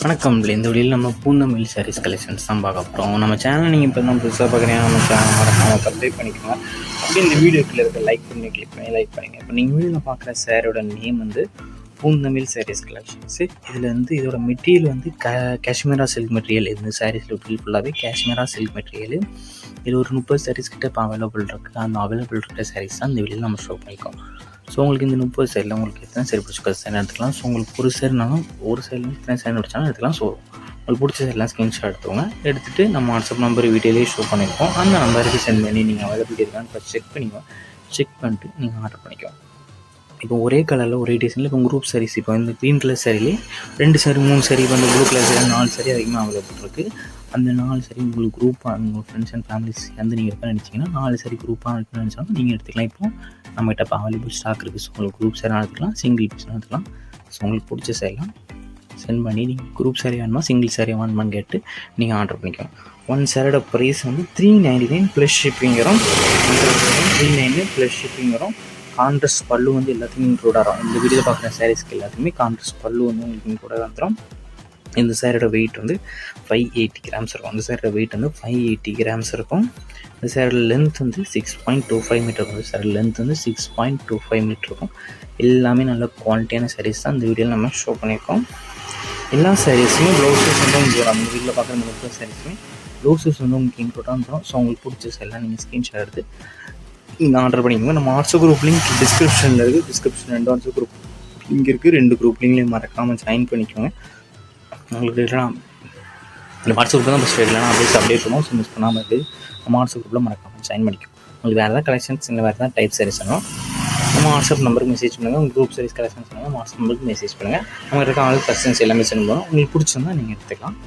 வணக்கம். இந்த வீடியோவில் நம்ம பூந்தமிழ் சாரீஸ் கலெக்ஷன்ஸ் தான் பார்க்க போகிறோம். நம்ம சேனல் நீங்கள் இப்போ தான் புதுசாக பார்க்குறீங்க, நம்ம சேனல் மறக்காமல் சப்ஸ்கிரைப் பண்ணிக்கோங்க. அப்படி இந்த வீடியோக்கில் இருக்க லைக் பண்ணி கிளிக் பண்ணி லைக் பண்ணுங்கள். இப்போ நீங்கள் வீடியோவில் பார்க்குற சாரியோட நேம் வந்து பூந்தமிழ் சாரீஸ் கலெக்ஷன்ஸு. இதில் வந்து இதோட மெட்டீரியல் வந்து காஷ்மீரா சில்க் மெட்டீரியல். இந்த சாரீஸில் ஃபுல்லாகவே காஷ்மீரா சில்க் மெட்டீரியல். இது ஒரு 30 சாரீஸ் கிட்ட இப்போ அவைலபிள் இருக்குது. அந்த அவைலபிள் இருக்கிற சாரீஸ் தான் இந்த வீடியோவில் நம்ம ஷோ பண்ணிக்கோம். ஸோ உங்களுக்கு இந்த 30 சைடில் உங்களுக்கு எத்தனை சரி பிடிச்சிக்கோ சைடு எடுத்துக்கலாம். ஸோ உங்களுக்கு ஒரு சைடுனாலும் ஒரு சைடில் எத்தனை சைடு பிடிச்சாலும் எடுத்துக்கலாம். ஸோ உங்களுக்கு பிடிச்ச சைடெலாம் ஸ்க்ரீன்ஷாட் எடுத்துக்கோங்க. எடுத்துகிட்டு நம்ம வாட்ஸ்அப் நம்பர் வீடியோலேயே ஷோ பண்ணியிருக்கோம். அந்த நம்பருக்கு சென்ட் பண்ணி நீங்கள் அவைலபிலிட்டி இருக்கான்னு ஃபஸ்ட் செக் பண்ணிட்டு நீங்கள் ஆர்டர் பண்ணிக்கோங்க. இப்போ ஒரே கலரில் ஒரே டிசைனில் இப்போ குரூப் சாரீஸ், இப்போ இந்த க்ரீன் கலர் சாரிலே 2 சாரி 3 சாரி, இப்போ அந்த ப்ளூ கலர் சாரி 4 சாரி அதிகமாக அவைலபிள் இருக்குது. அந்த 4 சாரி உங்களுக்கு குரூப்பாக உங்கள் ஃப்ரெண்ட்ஸ் அண்ட் ஃபேமிலிஸ் வந்து நீங்கள் இருக்க நினச்சிங்கன்னா 4 சாரி குரூப்பாக இருக்குன்னு நினச்சாலும் நீங்கள் எடுத்துக்கலாம். இப்போ நம்மகிட்ட இப்போ அவைலபிள் ஸ்டாக் இருக்குது. ஸோ உங்களுக்கு குரூப் சாரி எடுத்துக்கலாம், சிங்கிள் பீஸ் எடுத்துக்கலாம். ஸோ உங்களுக்கு பிடிச்ச சாரிலாம் சென்ட் பண்ணி நீங்கள் குரூப் சாரி வேணுமா சிங்கிள் சாரி வேணுமான்னு கேட்டு நீங்கள் ஆர்டர் பண்ணிக்கலாம். 1 சாரியோட ப்ரைஸ் வந்து 399 ப்ளஸ் ஷிப்பிங் வரும். 399 ப்ளஸ் ஷிப்பிங் வரும். கான்ட்ராஸ்ட் பல்லு வந்து எல்லாத்துக்கும் இன்க்ளூட் ஆகும். இந்த வீடியோவில் பார்க்குற சாரீஸ்க்கு எல்லாத்துக்குமே கான்ட்ராஸ்ட் பல்லு வந்து உங்களுக்கு இன்க்ளூட் வந்துடும். இந்த சாரியோட வெயிட் வந்து 580 கிராம்ஸ் இருக்கும். இந்த சாரியோட வெயிட் வந்து 580 கிராம்ஸ் இருக்கும். இந்த சாரியோட லென்த் வந்து 6.25 மீட்டர் இருக்கும். இந்த சாரியோட லென்த் வந்து 6.25 மீட்டர் இருக்கும். எல்லாமே நல்ல குவாலிட்டியான சாரீஸ் தான் இந்த வீடியோவில் நம்ம ஷோ பண்ணியிருக்கோம். எல்லா சாரீஸுமே ப்ளவுஸஸ் வந்து உங்களுக்கு நம்ம வீட்டில் பார்க்குற முக்கிய சாரீஸுமே ப்ளவுஸஸ் வந்து உங்களுக்கு இன்க்ளூட் வந்துடும். ஸோ உங்களுக்கு பிடிச்ச எல்லாம் நீங்கள் ஸ்க்ரீன்ஷாட் எடுத்து நீங்கள் ஆர்டர் பண்ணிக்கோங்க. நம்ம வாட்ஸ்அப் குரூப் லிங்க் டிஸ்கிரிப்ஷனில் இருக்குது. டிஸ்கிரிப்ஷன் 2 வாட்ஸ்அப் குரூப் லிங்க் இருக்குது. 2 குரூப் லிங்க்லேயும் மறக்காமல் ஜாயின் பண்ணிக்கோங்க. உங்களுக்கு இல்லைனா இந்த வாட்ஸ்அப் குரூப் தான் ஃபஸ்ட் இல்லைனா அப்டேட் பண்ணுவோம். ஸோ மிஸ் பண்ணாமல் இருக்குது. நம்ம வாட்ஸ்அப் குரூப்பில் மறக்காமல் ஜாயின் பண்ணிக்கோங்க. உங்களுக்கு வேறு ஏதாவது கலெக்ஷன்ஸ் இல்லை வேறு ஏதாவது டைப் சாரீஸ் வேணும், நம்ம வாட்ஸ்அப் நம்பருக்கு மெசேஜ் பண்ணுங்கள். உங்கள் குரூப் சாரீஸ் கலெக்ஷன்ஸ் பண்ணுங்கள், வாட்ஸ்அப் நம்பருக்கு மெசேஜ் பண்ணுங்கள். நம்ம இருக்க ஆல் கலெக்ஷன்ஸ் எல்லாமே சென்ட் பண்ணுவோம். உங்களுக்கு பிடிச்சிருந்தா நீங்கள் எடுத்துக்கலாம்.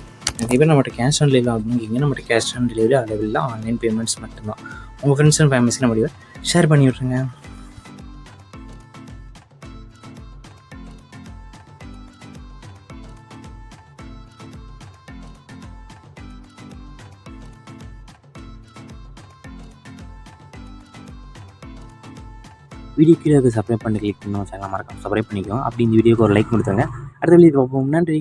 நிறைய பேர் நம்மகிட்ட கேஷ் ஆன் டெலிவரி ஆகணுங்க. நம்மகிட்ட கேஷ் ஆன் டெலிவரி அவைலபிள் தான். ஆன்லைன் பேமெண்ட்ஸ் மட்டும்தான். உங்கள் ஃப்ரெண்ட்ஸ் அண்ட் ஃபேமிலிஸ்க்கு நம்ம ஷேர் பண்ணி விட்ருங்க. வீடியோ கீழே சப்ஸ்கிரைப் பண்ணி கிளிக் பண்ணணும். சேனல் மறக்காம சப்ஸ்கிரைப் பண்ணிக்கோங்க. அப்படி இந்த வீடியோக்கு ஒரு லைக் கொடுத்துருங்க. அடுத்த வீடியோ பார்ப்போம். நன்றி.